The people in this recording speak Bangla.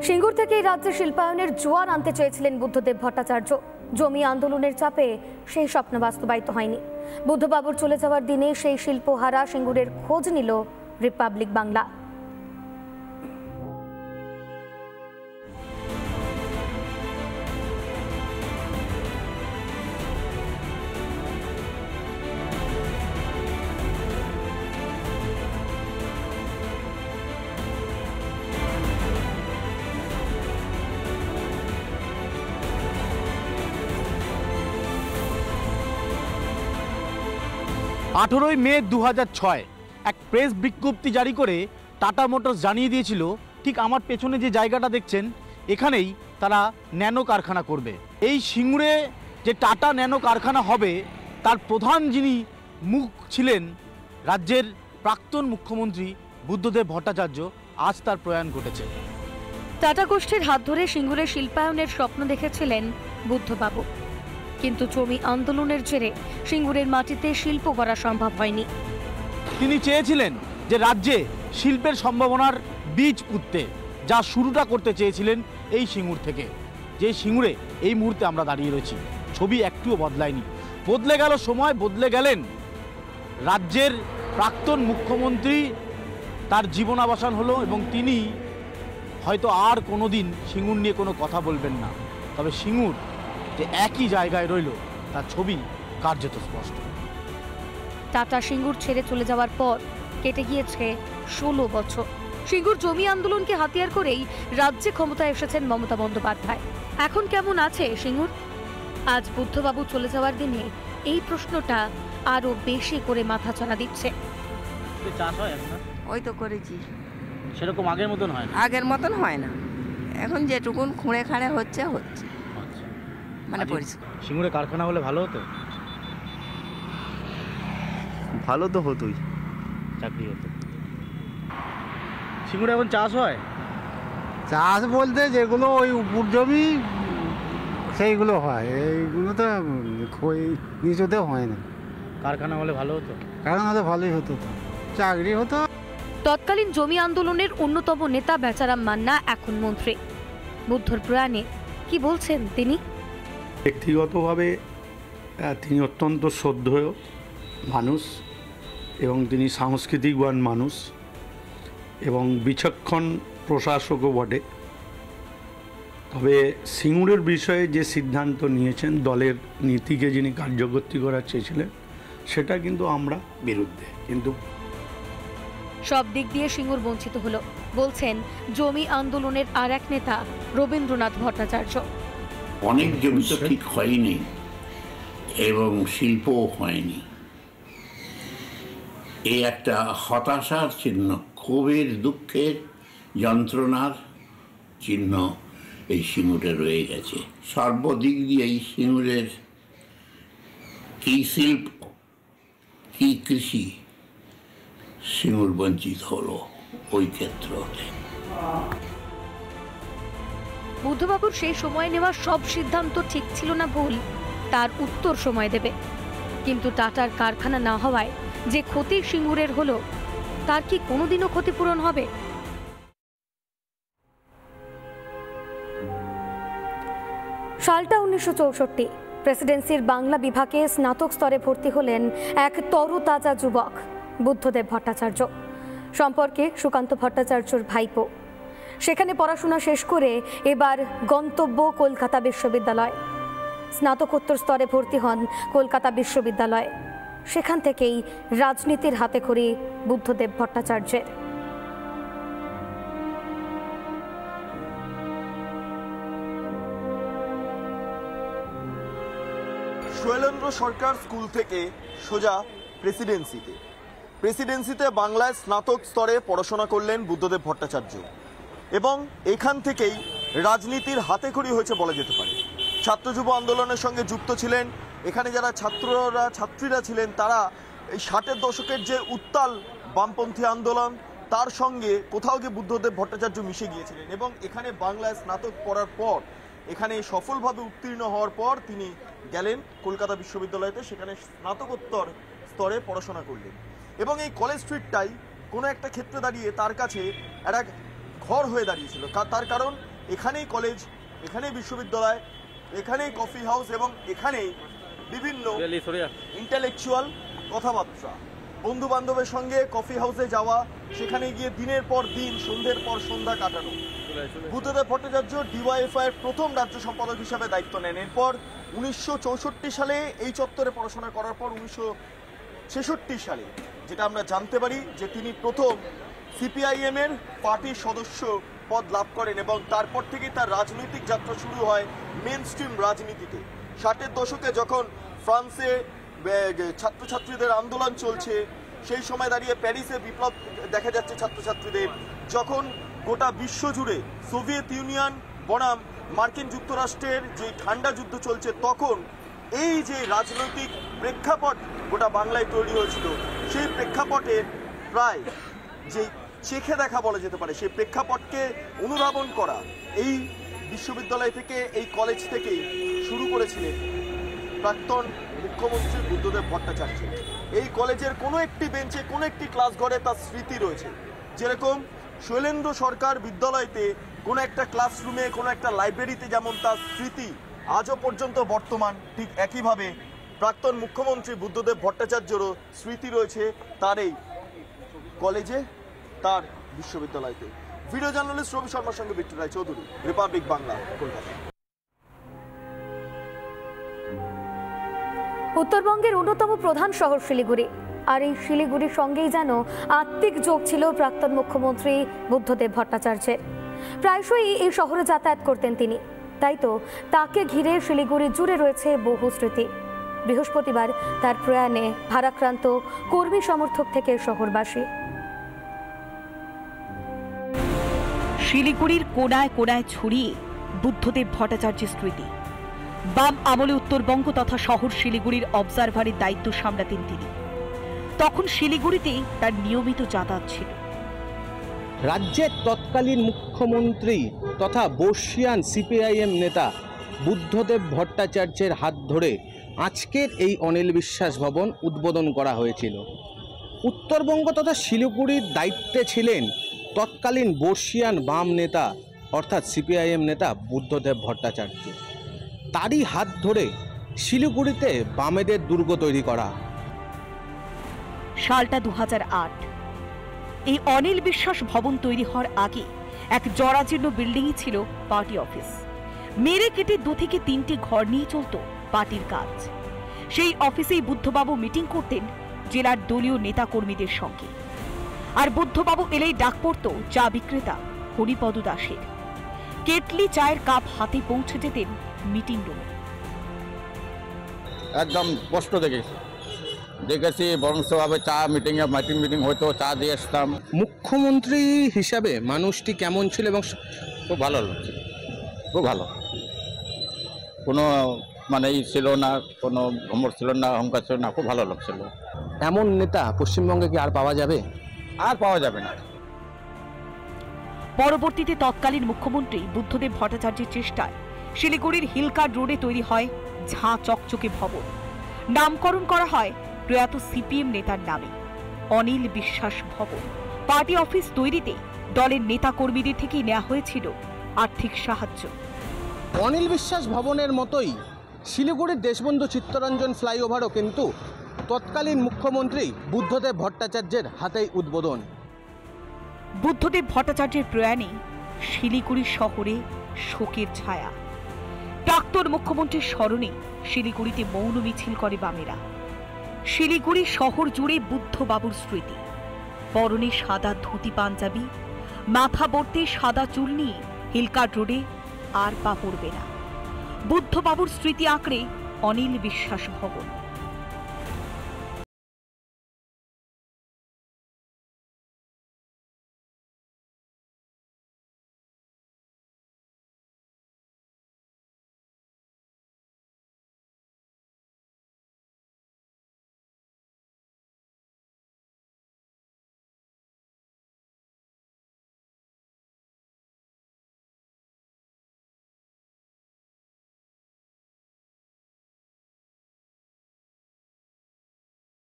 সিঙ্গুর থেকে রাজ্যে শিল্পায়নের জোয়ার আনতে চেয়েছিলেন বুদ্ধদেব ভট্টাচার্য। জমি আন্দোলনের চাপে সেই স্বপ্ন বাস্তবায়িত হয়নি। বুদ্ধবাবুর চলে যাওয়ার দিনে সেই শিল্পহারা সিঙ্গুরের খোঁজ নিল রিপাবলিক বাংলা। মে 2006 এক প্রেস বিজ্ঞপ্তি জারি করে টাটা মোটরস জানিয়ে দিয়েছিল ঠিক আমার পেছনে যে জায়গাটা দেখছেন এখানেই তারা ন্যানো কারখানা করবে। এই সিঙ্গুরে যে টাটা ন্যানো কারখানা হবে তার প্রধান যিনি মুখ ছিলেন রাজ্যের প্রাক্তন মুখ্যমন্ত্রী বুদ্ধদেব ভট্টাচার্য, আজ তার প্রয়াণ ঘটেছে। টাটা গোষ্ঠীর হাত ধরে সিঙ্গুরে শিল্পায়নের স্বপ্ন দেখেছিলেন বুদ্ধবাবু, কিন্তু জমি আন্দোলনের জেরে সিঙ্গুরের মাটিতে শিল্প করা সম্ভব হয়নি। তিনি চেয়েছিলেন যে রাজ্যে শিল্পের সম্ভাবনার বীজ পুঁততে, যা শুরুটা করতে চেয়েছিলেন এই সিঙ্গুর থেকে। যে সিঙ্গুরে এই মুহূর্তে আমরা দাঁড়িয়ে রয়েছি, ছবি একটুও বদলায়নি। বদলে গেল সময়, বদলে গেলেন রাজ্যের প্রাক্তন মুখ্যমন্ত্রী, তার জীবনাবসান হলো এবং তিনি হয়তো আর কোনোদিন সিঙ্গুর নিয়ে কোনো কথা বলবেন না। তবে সিঙ্গুর যে একই জায়গায় রইল তার ছবি কার্যত স্পষ্ট। টাটা সিঙ্গুর ছেড়ে চলে যাওয়ার পর কেটে গিয়েছে 16 বছর। সিঙ্গুর জমি আন্দোলনকে হাতিয়ার করেই রাজ্যে ক্ষমতায় এসেছেন মমতা বন্দ্যোপাধ্যায়। এখন কেমন আছে সিঙ্গুর? আজ বুদ্ধবাবু চলে যাওয়ার দিনে এই প্রশ্নটা আরো বেশি করে মাথাচাড়া দিচ্ছে। চাষ হয় এখন? ওই তো করেছি, সেরকম আগের মতন হয় না। আগের মতন হয় না, এখন যেটুকুন খুঁড়ে খাড়ে হচ্ছে মানে পরিষ্কার। সিঙ্গুরে কারখানা হলে ভালো হতো? ভালো তো হতোই, চাকরি হতো। সিঙ্গুরে এখন চাষ হয়? চাষ বলতে যেগুলো ওই উপর জমি সেইগুলো হয়, এইগুলো তো নিচুতে হয় না। কারখানা হলে ভালো হতো? কারখানা হলে ভালোই হতো, তো চাকরি হতো। তৎকালীন জমি আন্দোলনের অন্যতম নেতা বেচারাম মান্না এখন মন্ত্রী। বুদ্ধর প্রয়াণে কি বলছেন তিনি? ব্যক্তিগতভাবে তিনি অত্যন্ত শ্রদ্ধেয় মানুষ এবং তিনি সাংস্কৃতিকবান মানুষ এবং বিচক্ষণ প্রশাসকও বটে। তবে সিঙ্গুরের বিষয়ে যে সিদ্ধান্ত নিয়েছেন, দলের নীতিকে যিনি কার্যকরী করার চেয়েছিলেন, সেটা কিন্তু আমরা বিরুদ্ধে। কিন্তু সব দিক দিয়ে সিঙ্গুর বঞ্চিত হলো বলছেন জমি আন্দোলনের আর এক নেতা রবীন্দ্রনাথ ভট্টাচার্য। অনেক জমি তো ঠিক হয়নি এবং শিল্পও হয়নি। এই একটা হতাশার চিহ্ন, ক্ষোভের, দুঃখের, যন্ত্রণার চিহ্ন এই সিঙ্গুরে রয়ে গেছে। সর্বদিক দিয়ে এই সিঙ্গুরের কি শিল্প কি কৃষি, সিঙ্গুর বঞ্চিত হলো ওই ক্ষেত্রে। বুদ্ধবাবুর সেই সময় নেওয়া সব সিদ্ধান্ত ঠিক ছিল না ভুল, তার উত্তর সময় দেবে। কিন্তু টাটার কারখানা না হওয়ায় যে ক্ষতি সিঙ্গুরের হলো, তার কি কোনোদিনও ক্ষতিপূরণ হবে? সালটা 1964। প্রেসিডেন্সির বাংলা বিভাগে স্নাতক স্তরে ভর্তি হলেন এক তরতাজা যুবক, বুদ্ধদেব ভট্টাচার্য। সম্পর্কে সুকান্ত ভট্টাচার্যর ভাইপো। সেখানে পড়াশোনা শেষ করে এবার গন্তব্য কলকাতা বিশ্ববিদ্যালয়। স্নাতকোত্তর স্তরে ভর্তি হন কলকাতা বিশ্ববিদ্যালয়ে। সেখান থেকেই রাজনীতির হাতেখড়ি বুদ্ধদেব ভট্টাচার্যের। শৈলেন্দ্র সরকার স্কুল থেকে সোজা প্রেসিডেন্সিতে বাংলায় স্নাতক স্তরে পড়াশোনা করলেন বুদ্ধদেব ভট্টাচার্য এবং এখান থেকেই রাজনীতির হাতেখড়ি হয়েছে বলা যেতে পারে। ছাত্র যুব আন্দোলনের সঙ্গে যুক্ত ছিলেন। এখানে যারা ছাত্রীরা ছিলেন তারা এই 60-এর দশকের যে উত্তাল বামপন্থী আন্দোলন, তার সঙ্গে কোথাও গিয়ে বুদ্ধদেব ভট্টাচার্য মিশে গিয়েছিলেন এবং এখানে বাংলায় স্নাতক পড়ার পর, এখানে সফলভাবে উত্তীর্ণ হওয়ার পর তিনি গেলেন কলকাতা বিশ্ববিদ্যালয়তে, সেখানে স্নাতকোত্তর স্তরে পড়াশোনা করলেন এবং এই কলেজ স্ট্রিটটাই কোনো একটা ক্ষেত্রে দাঁড়িয়ে তার কাছে একটা ঘর হয়ে দাঁড়িয়েছিল। তার কারণ এখানেই কলেজ, এখানেই বিশ্ববিদ্যালয়, এখানেই কফি হাউস এবং এখানেই বিভিন্ন ইন্টেলেকচুয়াল কথাবার্তা, বন্ধু বান্ধবের সঙ্গে কফি হাউসে যাওয়া, সেখানে গিয়ে দিনের পর দিন, সন্ধ্যের পর সন্ধ্যা কাটানো। বুদ্ধদেব ভট্টাচার্য ডিওয়াইএফআই এর প্রথম রাজ্য সম্পাদক হিসাবে দায়িত্ব নেন। এরপর 1964 সালে এই চত্বরে পড়াশোনা করার পর 1966 সালে যেটা আমরা জানতে পারি যে তিনি প্রথম সিপিআইএম এর পার্টির সদস্য পদ লাভ করেন এবং তারপর থেকেই তার রাজনৈতিক যাত্রা শুরু হয় মেন স্ট্রিম রাজনীতিতে। 60-এর দশকে যখন ফ্রান্সে ছাত্রছাত্রীদের আন্দোলন চলছে, সেই সময় দাঁড়িয়ে প্যারিসে বিপ্লব দেখা যাচ্ছে ছাত্রছাত্রীদের, যখন গোটা বিশ্ব জুড়ে সোভিয়েত ইউনিয়ন বনাম মার্কিন যুক্তরাষ্ট্রের যে ঠান্ডা যুদ্ধ চলছে, তখন এই যে রাজনৈতিক প্রেক্ষাপট গোটা বাংলায় তৈরি হয়েছিল, সেই প্রেক্ষাপটের প্রায় যে চেখে দেখা বলা যেতে পারে, সেই প্রেক্ষাপটকে অনুধাবন করা এই বিশ্ববিদ্যালয় থেকে, এই কলেজ থেকেই শুরু করেছিলেন প্রাক্তন মুখ্যমন্ত্রী বুদ্ধদেব ভট্টাচার্য। এই কলেজের কোনো একটি বেঞ্চে, কোনো একটি ক্লাস ঘরে তার স্মৃতি রয়েছে। যেরকম শৈলেন্দ্র সরকার বিদ্যালয়তে কোনো একটা ক্লাসরুমে, কোনো একটা লাইব্রেরিতে যেমন তার স্মৃতি আজও পর্যন্ত বর্তমান, ঠিক একইভাবে প্রাক্তন মুখ্যমন্ত্রী বুদ্ধদেব ভট্টাচার্যেরও স্মৃতি রয়েছে তার এই কলেজে, তার বিশ্ববিদ্যালয়তে। ভিডিও জার্নালিস্ট রবি শর্মার সঙ্গে বিট্টু রায় চৌধুরী, রিপাবলিক বাংলা, কলকাতা। উত্তরবঙ্গের অন্যতম প্রধান শহর শিলিগুড়ি, আর এই শিলিগুড়ির সঙ্গেই যেন আত্মিক যোগ ছিল প্রাক্তন মুখ্যমন্ত্রী বুদ্ধদেব ভট্টাচার্যের। প্রায়শই এই শহরে যাতায়াত করতেন তিনি, তাই তো তাকে ঘিরে শিলিগুড়ি জুড়ে রয়েছে বহু স্মৃতি। বৃহস্পতিবার তার প্রয়াণে ভারাক্রান্ত কর্মী সমর্থক থেকে শহরবাসী। শিলিগুড়ির কোনায় কোনায় ছড়িয়ে বুদ্ধদেব ভট্টাচার্যের স্মৃতি। বাম আমলে উত্তরবঙ্গ তথা শহর শিলিগুড়ির অবজারভারের দায়িত্ব সামলাতেন তিনি। তখন শিলিগুড়িতে তার নিয়মিত যাতায়াত ছিল। রাজ্যের তৎকালীন মুখ্যমন্ত্রী তথা বর্ষিয়ান সিপিআইএম নেতা বুদ্ধদেব ভট্টাচার্যের হাত ধরে আজকের এই অনিল বিশ্বাস ভবন উদ্বোধন করা হয়েছিল। উত্তরবঙ্গ তথা শিলিগুড়ির দায়িত্বে ছিলেন তৎকালীন বর্ষিয়ান বাম নেতা অর্থাৎ সিপিআইএম নেতা বুদ্ধদেব ভট্টাচার্য। তারই হাত ধরে শিলিগুড়িতে বামেদের দুর্গ তৈরি করা। সালটা 2008। এই অনিল বিশ্বাস ভবন তৈরি হওয়ার আগে এক জরাজীর্ণ বিল্ডিংই ছিল পার্টি অফিস। মেরে কেটে 2 থেকে 3টি ঘর নিয়ে চলত পার্টির কাজ। সেই অফিসেই বুদ্ধবাবু মিটিং করতেন জেলার দলীয় নেতা কর্মীদের সঙ্গে। আর বুদ্ধবাবু এলেই ডাক পড়ত চা বিক্রেতা হরিপদ দাসের। কেটলি চায়ের কাপ হাতে পৌঁছে যেতেন মিটিং রুমে। একদম স্পষ্ট দেখেছি বরংসভাবে চা মিটিং হয়তো চা দিয়ে আসতাম। মুখ্যমন্ত্রী হিসাবে মানুষটি কেমন ছিল এবং খুব ভালো লাগছে, খুব ভালো, কোনো ই ছিল না, কোনো ঘমর ছিল না, অহংকার ছিল না, খুব ভালো লাগছিল। এমন নেতা পশ্চিমবঙ্গে কি আর পাওয়া যাবে? আর পাওয়া যাবে না। পরবর্তীতে তৎকালীন মুখ্যমন্ত্রী বুদ্ধদেব ভট্টাচার্যের চেষ্টায় শিলিগুড়ির হিলকার্ড রোডে তৈরি হয় ঝাঁ চকচকে ভবন। নামকরণ করা হয় প্রয়াত সিপিএম নেতার নামে, অনিল বিশ্বাস ভবন। পার্টি অফিস তৈরিতে দলের নেতা কর্মীদের থেকেই নেওয়া হয়েছিল আর্থিক সাহায্য। অনিল বিশ্বাস ভবনের মতোই শিলিগুড়ির দেশবন্ধু চিত্তরঞ্জন ফ্লাইওভারও কিন্তু তৎকালীন মুখ্যমন্ত্রী বুদ্ধদেব ভট্টাচার্যের হাতেই উদ্বোধন। বুদ্ধদেব ভট্টাচার্যের প্রয়াণে শিলিগুড়ি শহরে শোকের ছায়া। প্রাক্তন মুখ্যমন্ত্রীর স্মরণে শিলিগুড়িতে মৌন মিছিল করে বামেরা। শিলিগুড়ি শহর জুড়ে বুদ্ধবাবুর স্মৃতি। পরনে সাদা ধুতি পাঞ্জাবি, মাথা ভর্তি সাদা চুল নিয়ে হিলকার্ড রোডে আর পা পড়বে না। বুদ্ধবাবুর স্মৃতি আঁকড়ে অনিল বিশ্বাস ভবন।